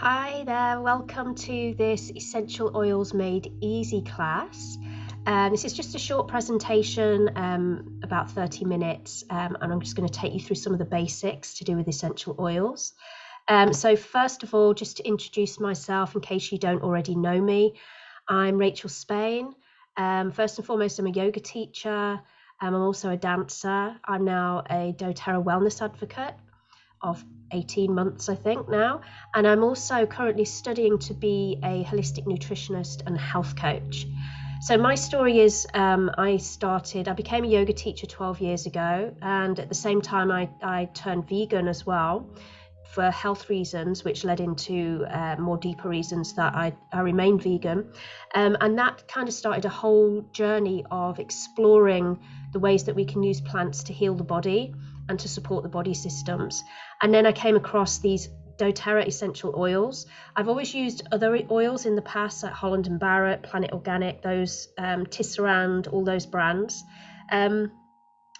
Hi there, welcome to this Essential Oils Made Easy class. This is just a short presentation, about 30 minutes, and I'm just going to take you through some of the basics to do with essential oils. So first of all, just to introduce myself in case you don't already know me, I'm Rachel Spain. First and foremost, I'm a yoga teacher. I'm also a dancer. I'm now a Doterra wellness advocate of 18 months, I think now. And I'm also currently studying to be a holistic nutritionist and health coach. So my story is I became a yoga teacher 12 years ago. And at the same time, I turned vegan as well for health reasons, which led into more deeper reasons that I remained vegan. And that kind of started a whole journey of exploring the ways that we can use plants to heal the body and to support the body systems. And then I came across these doTERRA essential oils. I've always used other oils in the past, like Holland & Barrett, Planet Organic, those Tisserand, all those brands.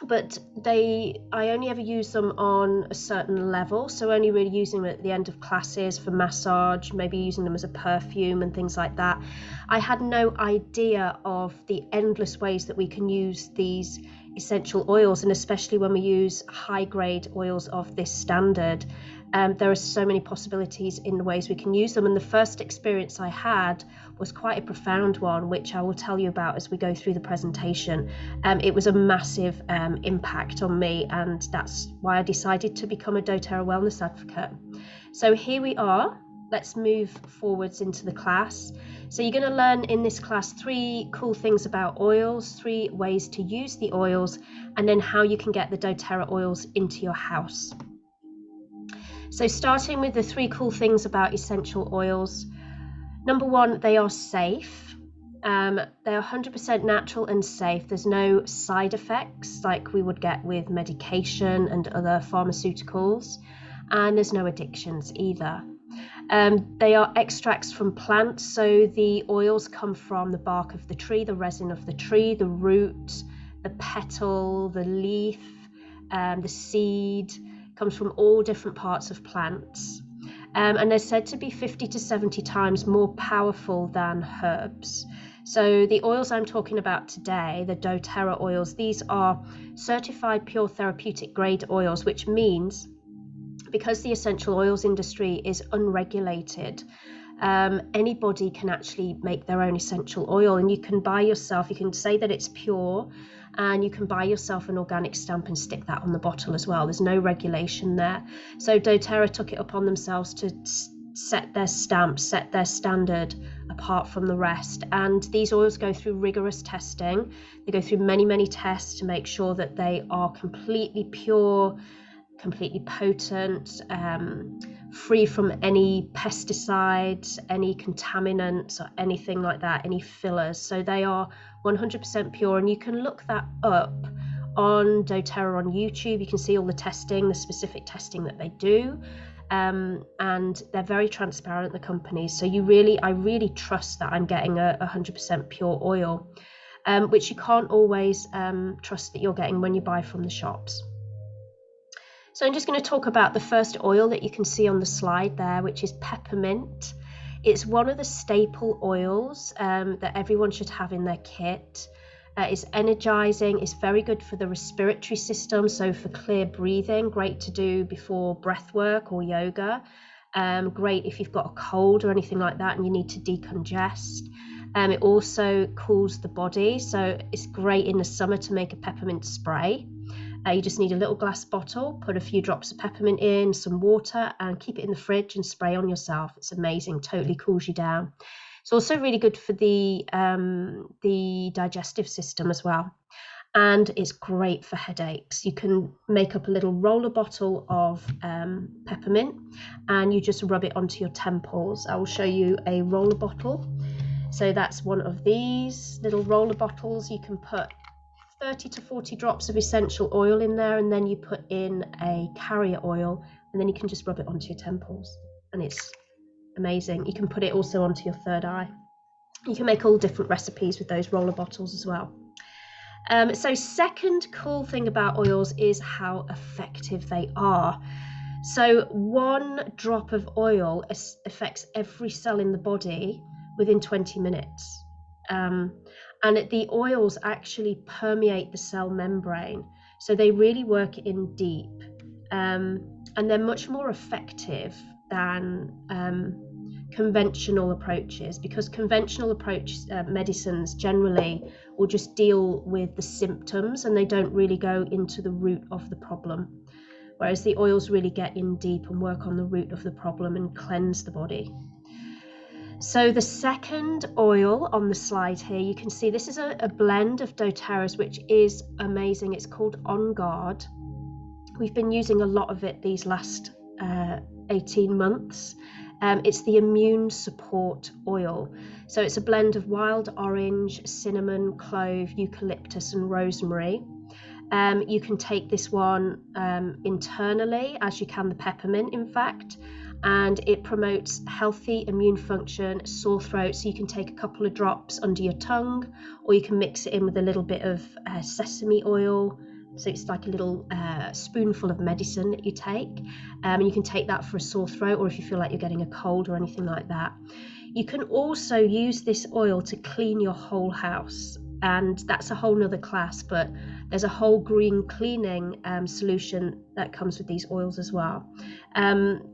But I only ever use them on a certain level, so only really using them at the end of classes for massage, maybe using them as a perfume and things like that. I had no idea of the endless ways that we can use these essential oils, and especially when we use high grade oils of this standard. There are so many possibilities in the ways we can use them, and the first experience I had was quite a profound one, which I will tell you about as we go through the presentation. It was a massive impact on me, and that's why I decided to become a doTERRA wellness advocate. So here we are. Let's move forwards into the class. So you're going to learn in this class 3 cool things about oils, 3 ways to use the oils, and then how you can get the doTERRA oils into your house. So starting with the 3 cool things about essential oils. Number 1, they are safe. They're 100% natural and safe. There's no side effects like we would get with medication and other pharmaceuticals. And there's no addictions either. They are extracts from plants, so the oils come from the bark of the tree, the resin of the tree, the root, the petal, the leaf, the seed, comes from all different parts of plants. And they're said to be 50 to 70 times more powerful than herbs. So the oils I'm talking about today, the doTERRA oils, these are certified pure therapeutic grade oils, which means because the essential oils industry is unregulated, anybody can actually make their own essential oil, and you can say that it's pure, and you can buy yourself an organic stamp and stick that on the bottle as well. There's no regulation there. So doTERRA took it upon themselves to set their stamp, set their standard apart from the rest. And these oils go through rigorous testing. They go through many, many tests to make sure that they are completely pure, completely potent, free from any pesticides, any contaminants or anything like that, any fillers. So they are 100% pure, and you can look that up on doTERRA on YouTube. You can see all the testing, the specific testing that they do, and they're very transparent, the companies. So I really trust that I'm getting a 100% pure oil, which you can't always trust that you're getting when you buy from the shops. So I'm just going to talk about the first oil that you can see on the slide there, which is peppermint. It's one of the staple oils that everyone should have in their kit. It's energizing, it's very good for the respiratory system, so for clear breathing, great to do before breath work or yoga. Great if you've got a cold or anything like that and you need to decongest. It also cools the body, so it's great in the summer to make a peppermint spray. You just need a little glass bottle, put a few drops of peppermint in, some water, and keep it in the fridge and spray on yourself. It's amazing, totally cools you down. It's also really good for the digestive system as well. And it's great for headaches. You can make up a little roller bottle of peppermint and you just rub it onto your temples. I will show you a roller bottle. So that's one of these little roller bottles. You can put 30 to 40 drops of essential oil in there, and then you put in a carrier oil, and then you can just rub it onto your temples, and it's amazing. You can put it also onto your third eye. You can make all different recipes with those roller bottles as well. So second cool thing about oils is how effective they are. So 1 drop of oil affects every cell in the body within 20 minutes. And the oils actually permeate the cell membrane, so they really work in deep, and they're much more effective than conventional approaches, because conventional medicines generally will just deal with the symptoms and they don't really go into the root of the problem, whereas the oils really get in deep and work on the root of the problem and cleanse the body. So the second oil on the slide here, you can see this is a blend of doTERRA's, which is amazing. It's called On Guard. We've been using a lot of it these last 18 months. It's the immune support oil. So it's a blend of wild orange, cinnamon, clove, eucalyptus and rosemary. You can take this one internally, as you can the peppermint, in fact, and it promotes healthy immune function, sore throat, so you can take a couple of drops under your tongue, or you can mix it in with a little bit of sesame oil, so it's like a little spoonful of medicine that you take, and you can take that for a sore throat, or if you feel like you're getting a cold or anything like that. You can also use this oil to clean your whole house, and that's a whole nother class, but there's a whole green cleaning solution that comes with these oils as well.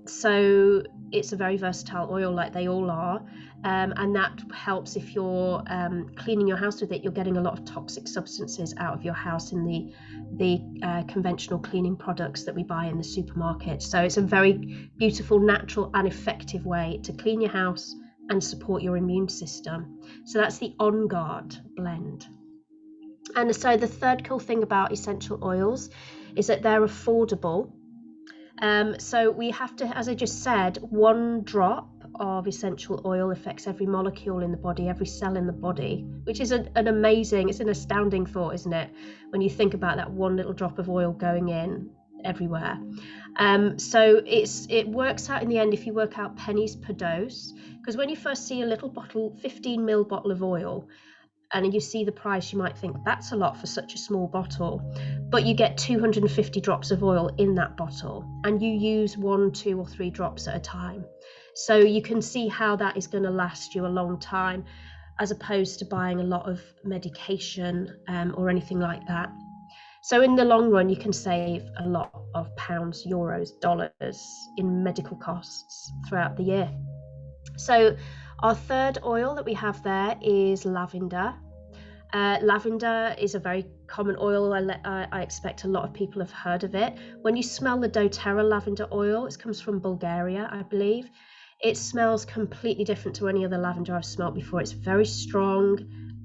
So it's a very versatile oil, like they all are, and that helps if you're cleaning your house with it. You're getting a lot of toxic substances out of your house in the conventional cleaning products that we buy in the supermarket. So it's a very beautiful, natural and effective way to clean your house and support your immune system. So that's the On Guard blend. And so the third cool thing about essential oils is that they're affordable. So we have to, as I just said, 1 drop of essential oil affects every molecule in the body, every cell in the body, which is an astounding thought, isn't it? When you think about that 1 little drop of oil going in everywhere. So it works out in the end, if you work out pennies per dose, because when you first see a little bottle, 15ml bottle of oil, and you see the price, you might think that's a lot for such a small bottle, but you get 250 drops of oil in that bottle, and you use 1, 2 or 3 drops at a time. So you can see how that is going to last you a long time, as opposed to buying a lot of medication or anything like that. So in the long run, you can save a lot of pounds, euros, dollars in medical costs throughout the year. So our third oil that we have there is lavender. Lavender is a very common oil. I expect a lot of people have heard of it. When you smell the doTERRA lavender oil, it comes from Bulgaria, I believe. It smells completely different to any other lavender I've smelled before. It's very strong,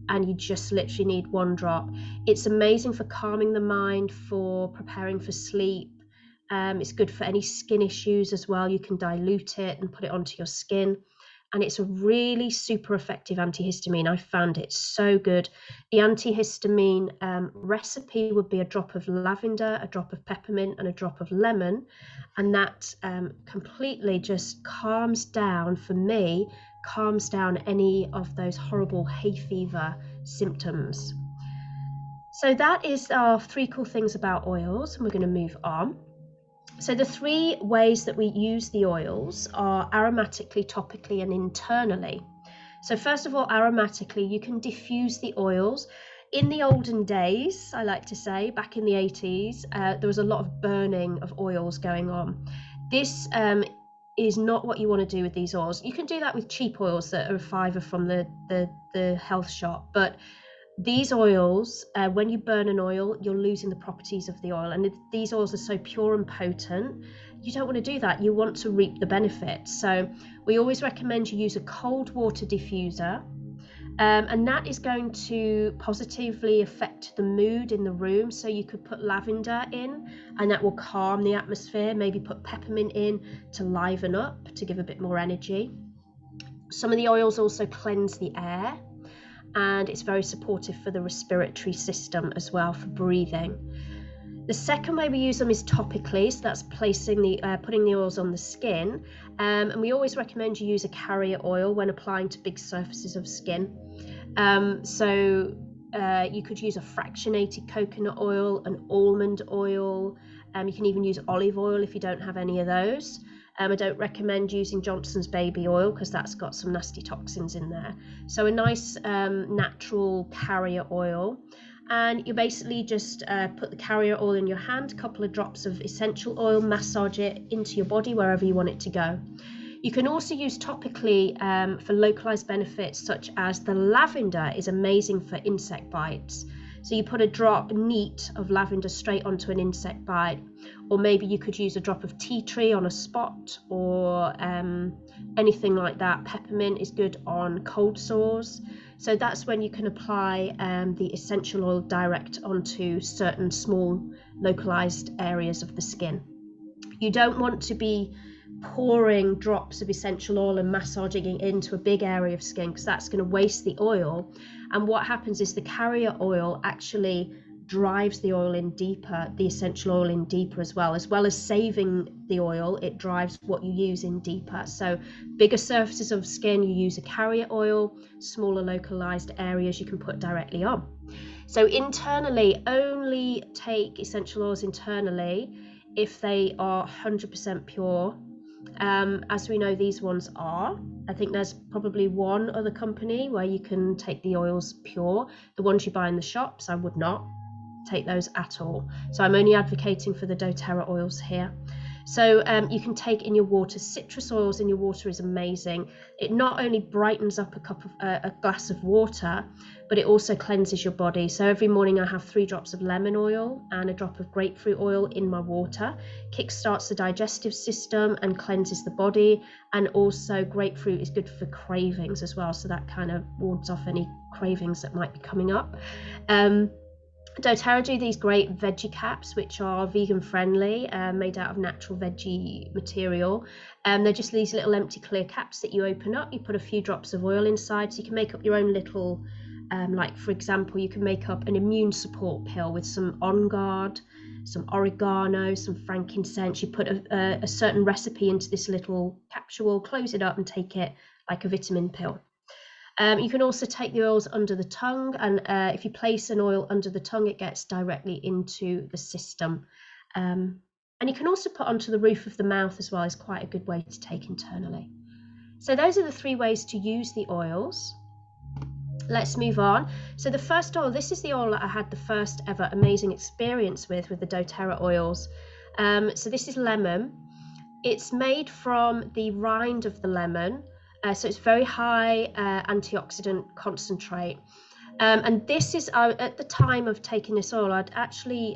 and you just literally need 1 drop. It's amazing for calming the mind, for preparing for sleep. It's good for any skin issues as well. You can dilute it and put it onto your skin. And it's a really super effective antihistamine. I found it so good. The antihistamine recipe would be a drop of lavender, a drop of peppermint, and a drop of lemon. And that completely just calms down, for me, calms down any of those horrible hay fever symptoms. So that is our 3 cool things about oils, and we're going to move on. So the 3 ways that we use the oils are aromatically, topically and internally. So first of all, aromatically, you can diffuse the oils. In the olden days, I like to say, back in the 80s, there was a lot of burning of oils going on. This is not what you want to do with these oils. You can do that with cheap oils that are a £5 from the health shop, but these oils, when you burn an oil, you're losing the properties of the oil, and these oils are so pure and potent, you don't want to do that. You want to reap the benefits. So we always recommend you use a cold water diffuser, and that is going to positively affect the mood in the room. So you could put lavender in, and that will calm the atmosphere. Maybe put peppermint in to liven up, to give a bit more energy. Some of the oils also cleanse the air, and it's very supportive for the respiratory system as well, for breathing. The second way we use them is topically, so that's putting the oils on the skin, and we always recommend you use a carrier oil when applying to big surfaces of skin. So You could use a fractionated coconut oil, an almond oil. You can even use olive oil if you don't have any of those. I don't recommend using Johnson's baby oil because that's got some nasty toxins in there. So a nice natural carrier oil. And you basically just put the carrier oil in your hand, a couple of drops of essential oil, massage it into your body wherever you want it to go. You can also use topically for localized benefits, such as the lavender is amazing for insect bites. So you put a drop neat of lavender straight onto an insect bite, or maybe you could use a drop of tea tree on a spot, or anything like that. Peppermint is good on cold sores. So that's when you can apply the essential oil direct onto certain small localized areas of the skin. You don't want to be pouring drops of essential oil and massaging it into a big area of skin, because that's going to waste the oil. And what happens is the carrier oil actually drives the oil in deeper, the essential oil in deeper as well as saving the oil. It drives what you use in deeper. So bigger surfaces of skin, you use a carrier oil. Smaller localized areas you can put directly on. So internally, only take essential oils internally if they are 100% pure. As we know, these ones are. I think there's probably one other company where you can take the oils pure. The ones you buy in the shops, I would not take those at all. So I'm only advocating for the doTERRA oils here. So you can take in your water. Citrus oils in your water is amazing. It not only brightens up a glass of water, but it also cleanses your body. So every morning I have 3 drops of lemon oil and a drop of grapefruit oil in my water. Kickstarts the digestive system and cleanses the body. And also grapefruit is good for cravings as well. So that kind of wards off any cravings that might be coming up. doTERRA do these great veggie caps, which are vegan friendly, made out of natural veggie material. They're just these little empty clear caps that you open up. You put a few drops of oil inside, so you can make up your own little, like for example, you can make up an immune support pill with some On Guard, some oregano, some frankincense. You put a certain recipe into this little capsule, close it up and take it like a vitamin pill. You can also take the oils under the tongue, and if you place an oil under the tongue, it gets directly into the system. And you can also put onto the roof of the mouth as well. Is quite a good way to take internally. So those are the 3 ways to use the oils. Let's move on. So the first oil, this is the oil that I had the first ever amazing experience with the doTERRA oils. So this is lemon. It's made from the rind of the lemon. So it's very high antioxidant concentrate. And this is, at the time of taking this oil, I'd actually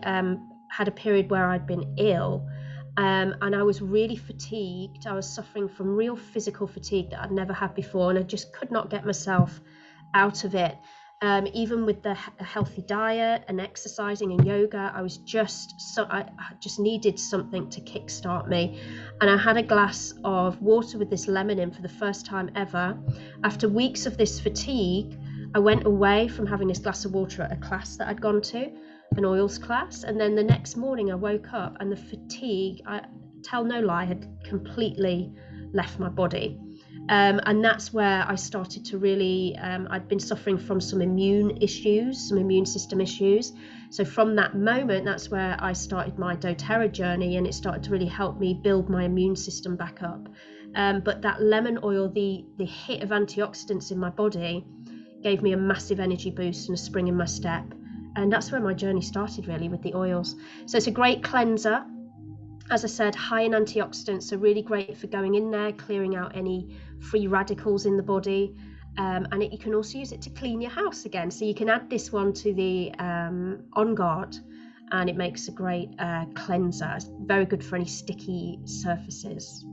had a period where I'd been ill, and I was really fatigued. I was suffering from real physical fatigue that I'd never had before, and I just could not get myself out of it. Even with the healthy diet and exercising and yoga, I just needed something to kickstart me. And I had a glass of water with this lemon in for the first time ever. After weeks of this fatigue, I went away from having this glass of water at a class that I'd gone to, an oils class. And then the next morning I woke up and the fatigue, I tell no lie, had completely left my body. And that's where I started to really, I'd been suffering from some immune system issues. So from that moment, that's where I started my doTERRA journey, and it started to really help me build my immune system back up. But that lemon oil, the hit of antioxidants in my body gave me a massive energy boost and a spring in my step. And that's where my journey started really with the oils. So it's a great cleanser. As I said, high in antioxidants, so really great for going in there, clearing out any free radicals in the body. And you can also use it to clean your house again. So you can add this one to the On Guard, and it makes a great cleanser. It's very good for any sticky surfaces.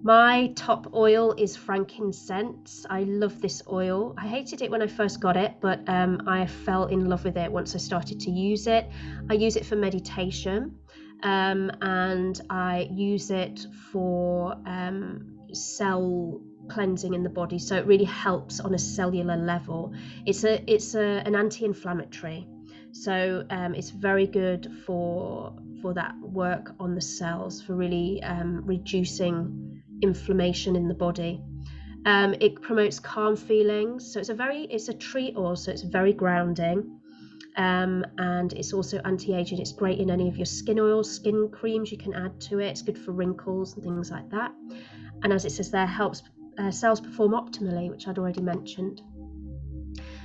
My top oil is frankincense. I love this oil. I hated it when I first got it, but I fell in love with it once I started to use it. I use it for meditation. And I use it for cell cleansing in the body, so it really helps on a cellular level. It's an anti-inflammatory, so it's very good for that work on the cells, for really reducing inflammation in the body. It promotes calm feelings. So it's a tree oil, so it's very grounding. And it's also anti-aging. It's great in any of your skin oils, skin creams you can add to it. It's good for wrinkles and things like that. And as it says there, helps cells perform optimally, which I'd already mentioned.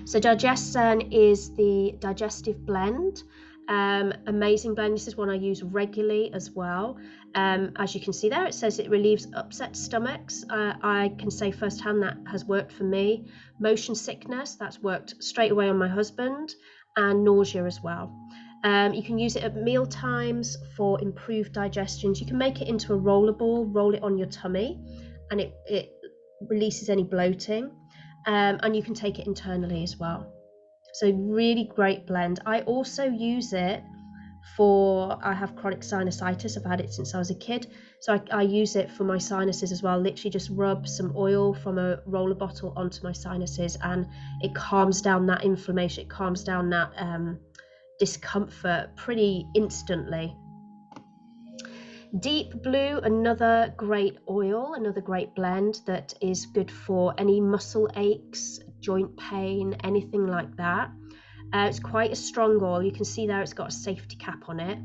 So Digestin is the digestive blend. Amazing blend. This is one I use regularly as well. As you can see there, it says it relieves upset stomachs. I can say firsthand that has worked for me. Motion sickness, that's worked straight away on my husband, and nausea as well. You can use it at meal times for improved digestions. You can make it into a roller ball, roll it on your tummy, and it releases any bloating. And you can take it internally as well. So really great blend. I also use it I have chronic sinusitis. I've had it since I was a kid. So I use it for my sinuses as well. Literally just rub some oil from a roller bottle onto my sinuses, and it calms down that inflammation. It calms down that discomfort pretty instantly. Deep Blue, another great oil, another great blend that is good for any muscle aches, joint pain, anything like that. It's quite a strong oil. You can see there it's got a safety cap on it.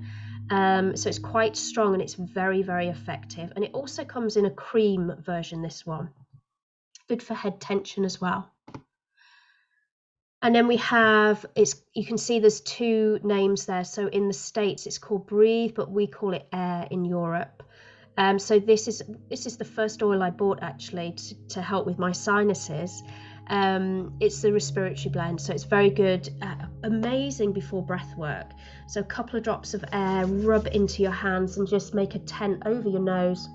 So it's quite strong and it's very, very effective. And it also comes in a cream version, this one. Good for head tension as well. And then we have, you can see there's two names there. So in the States, it's called Breathe, but we call it Air in Europe. So this is the first oil I bought actually to help with my sinuses. It's the respiratory blend, so it's very good, amazing before breath work. So a couple of drops of air, rub into your hands and just make a tent over your nose.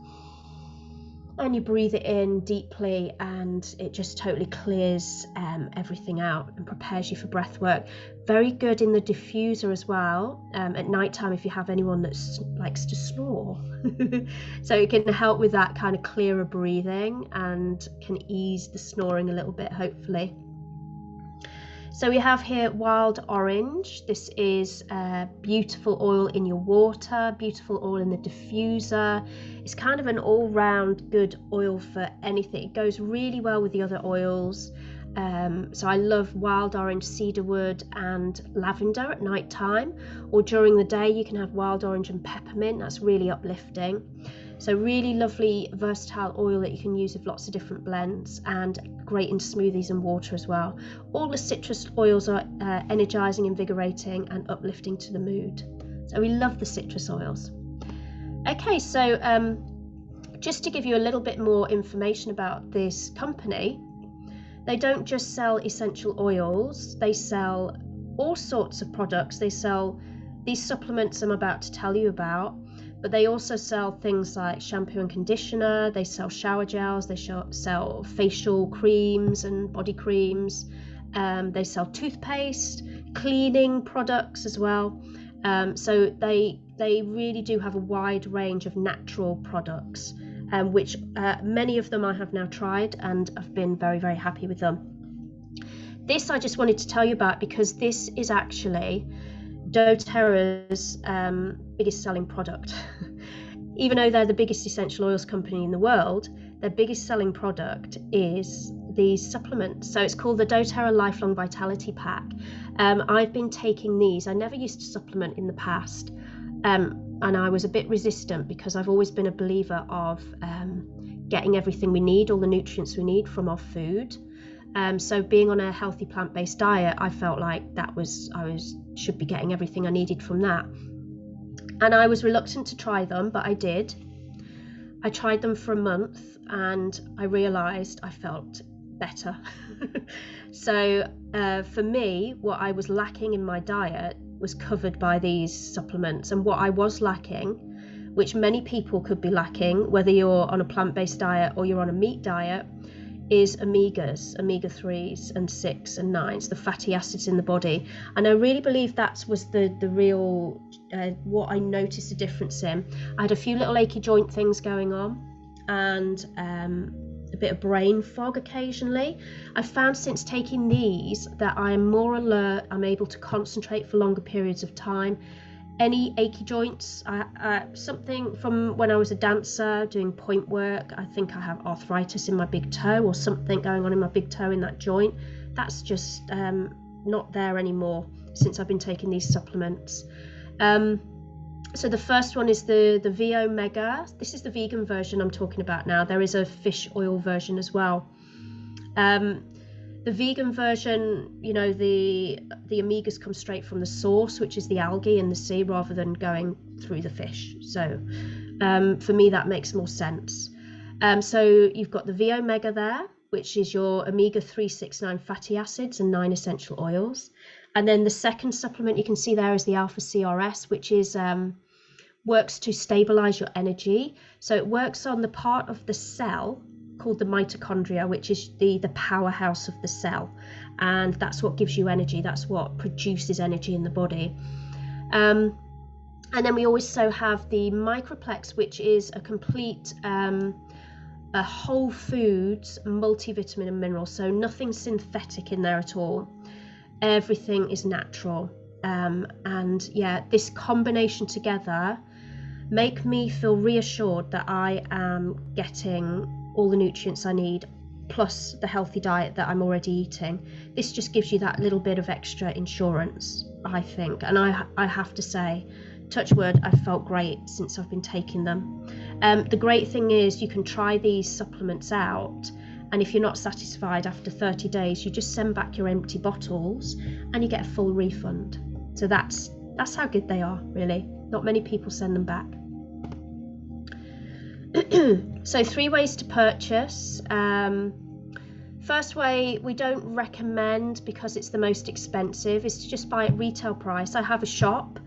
And you breathe it in deeply, and it just totally clears everything out and prepares you for breath work. Very good in the diffuser as well, at night time if you have anyone that likes to snore. So it can help with that kind of clearer breathing and can ease the snoring a little bit, hopefully. So we have here Wild Orange. This is beautiful oil in your water, beautiful oil in the diffuser. It's kind of an all-round good oil for anything. It goes really well with the other oils. So I love Wild Orange, cedarwood and lavender at night time, or during the day you can have Wild Orange and peppermint. That's really uplifting. So really lovely versatile oil that you can use with lots of different blends, and great in smoothies and water as well. All the citrus oils are energizing, invigorating and uplifting to the mood. So we love the citrus oils. Okay, so just to give you a little bit more information about this company, they don't just sell essential oils, they sell all sorts of products. They sell these supplements I'm about to tell you about, but they also sell things like shampoo and conditioner, they sell shower gels, they sell facial creams and body creams, they sell toothpaste, cleaning products as well. So they really do have a wide range of natural products, which many of them I have now tried and I've been very, very happy with them. This I just wanted to tell you about because this is actually Doterra's biggest selling product. Even though they're the biggest essential oils company in the world, their biggest selling product is these supplements. So it's called the Doterra Lifelong Vitality Pack. I've been taking these. I never used to supplement in the past, and I was a bit resistant because I've always been a believer of getting everything we need, all the nutrients we need from our food. So being on a healthy plant-based diet, I felt like I should be getting everything I needed from that. And I was reluctant to try them, but I did. I tried them for a month and I realized I felt better. So for me, what I was lacking in my diet was covered by these supplements, and what I was lacking, which many people could be lacking, whether you're on a plant-based diet or you're on a meat diet, is omegas, omega-3s and 6 and 9s, the fatty acids in the body. And I really believe that was the real, what I noticed a difference in. I had a few little achy joint things going on and a bit of brain fog occasionally. I've found since taking these that I am more alert, I'm able to concentrate for longer periods of time. Any achy joints, something from when I was a dancer doing point work, I think I have arthritis in my big toe or something going on in my big toe in that joint. That's just not there anymore since I've been taking these supplements. So the first one is the VO Mega. This is the vegan version I'm talking about now. There is a fish oil version as well. The vegan version, you know, the omegas come straight from the source, which is the algae in the sea, rather than going through the fish. So for me, that makes more sense. So you've got the VO Mega there, which is your omega-3, 6, 9 fatty acids and 9 essential oils. And then the second supplement you can see there is the Alpha CRS, which is works to stabilize your energy. So it works on the part of the cell called the mitochondria, which is the powerhouse of the cell, and that's what gives you energy. That's what produces energy in the body. And then we also have the Microplex, which is a complete a whole foods multivitamin and mineral, so nothing synthetic in there at all. Everything is natural. And yeah, this combination together make me feel reassured that I am getting all the nutrients I need, plus the healthy diet that I'm already eating. This just gives you that little bit of extra insurance, I think. And I have to say, touch wood, I've felt great since I've been taking them. The great thing is you can try these supplements out, and if you're not satisfied after 30 days, you just send back your empty bottles and you get a full refund. So that's how good they are, really. Not many people send them back. So 3 ways to purchase. First way we don't recommend, because it's the most expensive, is to just buy at retail price. I have a shop.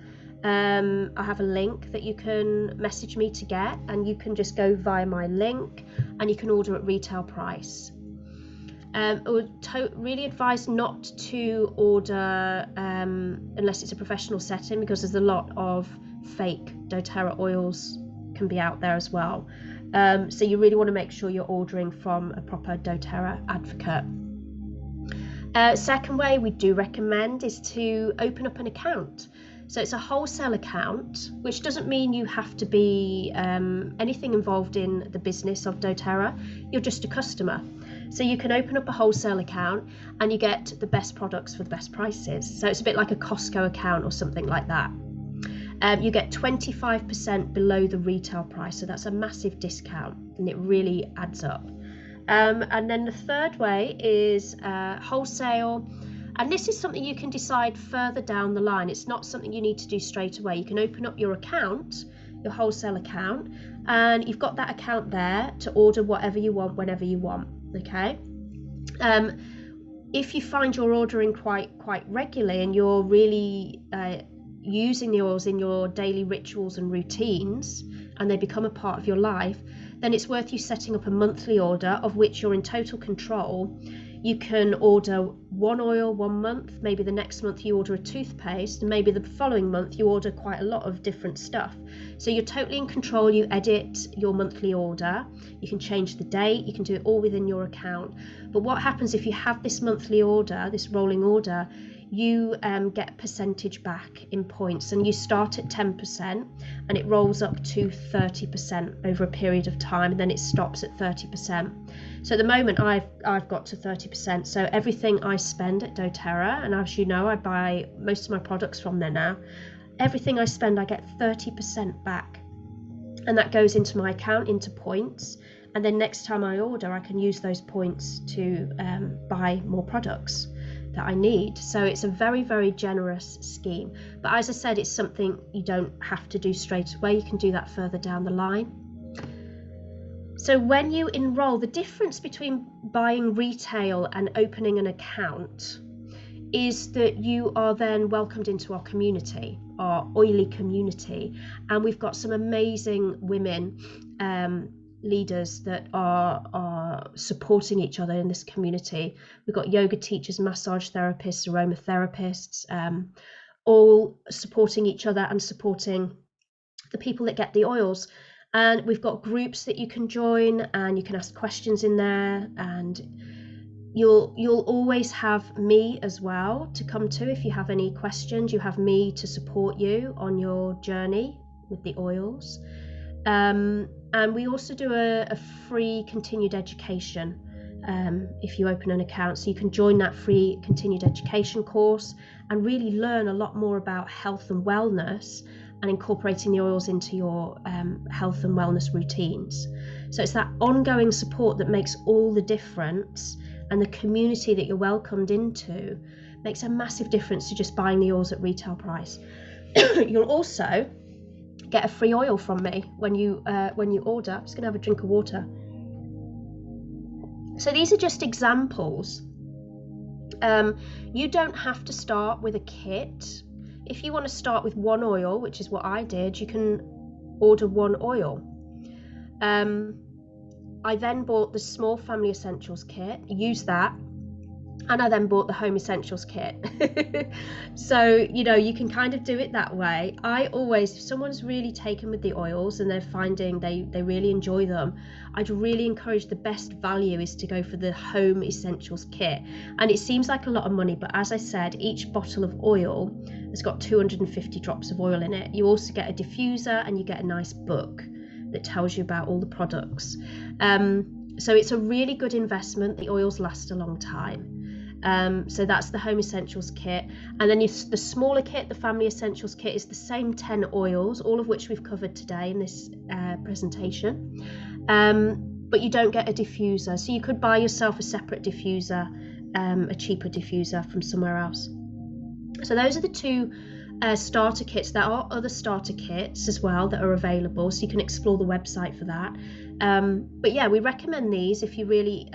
I have a link that you can message me to get, and you can just go via my link and you can order at retail price. I would really advise not to order unless it's a professional setting, because there's a lot of fake doTERRA oils can be out there as well. So you really want to make sure you're ordering from a proper doTERRA advocate. Second way we do recommend is to open up an account. So it's a wholesale account, which doesn't mean you have to be anything involved in the business of doTERRA. You're just a customer. So you can open up a wholesale account and you get the best products for the best prices. So it's a bit like a Costco account or something like that. You get 25% below the retail price, so that's a massive discount, and it really adds up. And then the third way is wholesale, and this is something you can decide further down the line. It's not something you need to do straight away. You can open up your account, your wholesale account, and you've got that account there to order whatever you want whenever you want. Okay. If you find you're ordering quite regularly and you're really using the oils in your daily rituals and routines, and they become a part of your life, then it's worth you setting up a monthly order of which you're in total control. You can order one oil 1 month, maybe the next month you order a toothpaste, and maybe the following month you order quite a lot of different stuff. So you're totally in control. You edit your monthly order, you can change the date, you can do it all within your account. But what happens if you have this monthly order, this rolling order, you get a percentage back in points, and you start at 10% and it rolls up to 30% over a period of time, and then it stops at 30%. So at the moment I've got to 30%. So everything I spend at doTERRA, and as you know, I buy most of my products from there now, everything I spend I get 30% back, and that goes into my account into points, and then next time I order I can use those points to buy more products that I need. So it's a very, very generous scheme. But as I said, it's something you don't have to do straight away. You can do that further down the line. So when you enroll, the difference between buying retail and opening an account is that you are then welcomed into our community, our oily community, and we've got some amazing women leaders that are supporting each other in this community. We've got yoga teachers, massage therapists, aromatherapists, all supporting each other and supporting the people that get the oils. And we've got groups that you can join, and you can ask questions in there, and You'll always have me as well to come to if you have any questions. You have me to support you on your journey with the oils. And we also do a free continued education if you open an account. So you can join that free continued education course and really learn a lot more about health and wellness and incorporating the oils into your health and wellness routines. So it's that ongoing support that makes all the difference, and the community that you're welcomed into makes a massive difference to just buying the oils at retail price. You'll also get a free oil from me when you order. I'm just gonna have a drink of water. So these are just examples. You don't have to start with a kit. If you want to start with one oil, which is what I did, you can order one oil. I then bought the small family essentials kit, used that, and I then bought the home essentials kit. So, you know, you can kind of do it that way. I always, if someone's really taken with the oils and they're finding they really enjoy them, I'd really encourage, the best value is to go for the home essentials kit. And it seems like a lot of money, but as I said, each bottle of oil has got 250 drops of oil in it. You also get a diffuser and you get a nice book that tells you about all the products. So it's a really good investment. The oils last a long time. So that's the home essentials kit. And then the smaller kit, the family essentials kit, is the same 10 oils, all of which we've covered today in this presentation. But you don't get a diffuser. So you could buy yourself a separate diffuser, a cheaper diffuser from somewhere else. So those are the two starter kits. There are other starter kits as well that are available, so you can explore the website for that. But yeah, we recommend these if you're really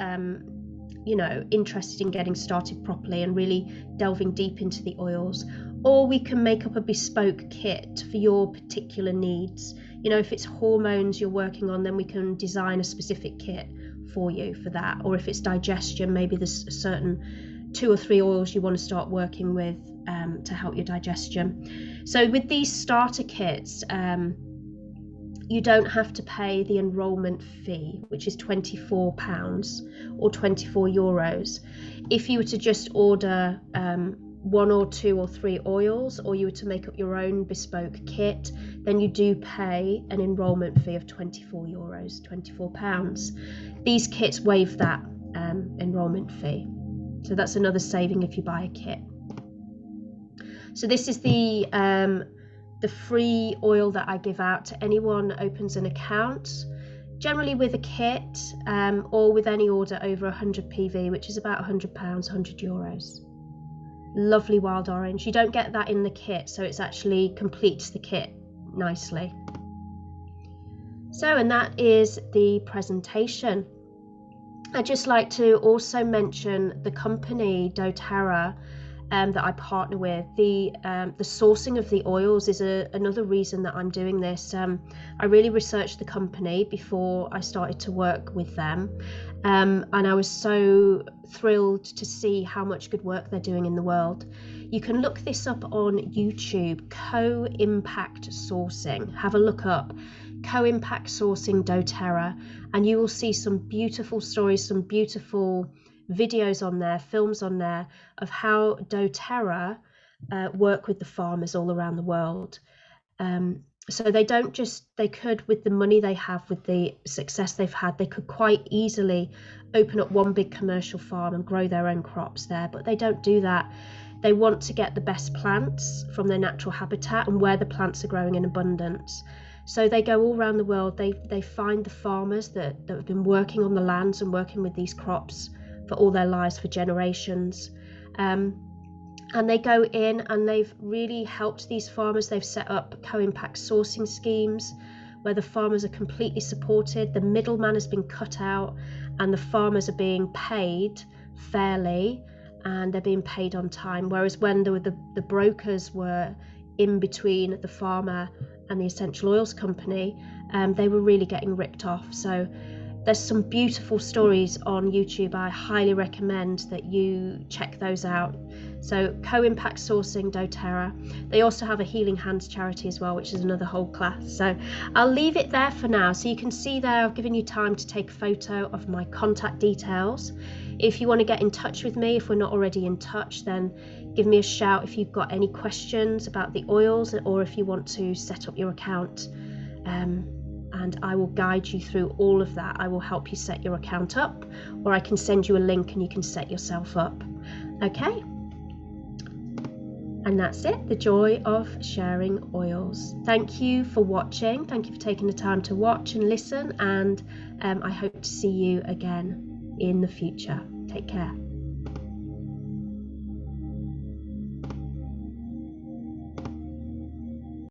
you know, interested in getting started properly and really delving deep into the oils. Or we can make up a bespoke kit for your particular needs. You know, if it's hormones you're working on, then we can design a specific kit for you for that. Or if it's digestion, maybe there's a certain 2 or 3 oils you want to start working with to help your digestion. So with these starter kits, you don't have to pay the enrolment fee, which is £24 or €24. If you were to just order 1 or 2 or 3 oils, or you were to make up your own bespoke kit, then you do pay an enrolment fee of €24, £24. These kits waive that enrolment fee. So that's another saving if you buy a kit. So this is the free oil that I give out to anyone that opens an account, generally with a kit or with any order over 100 PV, which is about £100, €100. Lovely wild orange. You don't get that in the kit, so it's actually completes the kit nicely. So, and that is the presentation. I'd just like to also mention the company Doterra that I partner with. The sourcing of the oils is another reason that I'm doing this. I really researched the company before I started to work with them, and I was so thrilled to see how much good work they're doing in the world. You can look this up on YouTube, CoImpact Sourcing. Have a look up CoImpact Sourcing Doterra, and you will see some beautiful stories, some beautiful videos on there, films on there of how Doterra work with the farmers all around the world. So they don't just, they could, with the money they have, with the success they've had, they could quite easily open up one big commercial farm and grow their own crops there, but they don't do that. They want to get the best plants from their natural habitat and where the plants are growing in abundance. So they go all around the world, they find the farmers that have been working on the lands and working with these crops for all their lives, for generations, and they go in and they've really helped these farmers. They've set up CoImpact Sourcing schemes where the farmers are completely supported, the middleman has been cut out, and the farmers are being paid fairly and they're being paid on time. Whereas when the brokers were in between the farmer and the essential oils company, they were really getting ripped off. So There's some beautiful stories on YouTube. I highly recommend that you check those out. So CoImpact Sourcing, Doterra. They also have a Healing Hands charity as well, which is another whole class. So I'll leave it there for now. So you can see there, I've given you time to take a photo of my contact details. If you want to get in touch with me, if we're not already in touch, then give me a shout if you've got any questions about the oils, or if you want to set up your account. And I will guide you through all of that. I will help you set your account up, or I can send you a link and you can set yourself up. Okay? And that's it, the joy of sharing oils. Thank you for watching. Thank you for taking the time to watch and listen, and I hope to see you again in the future. Take care.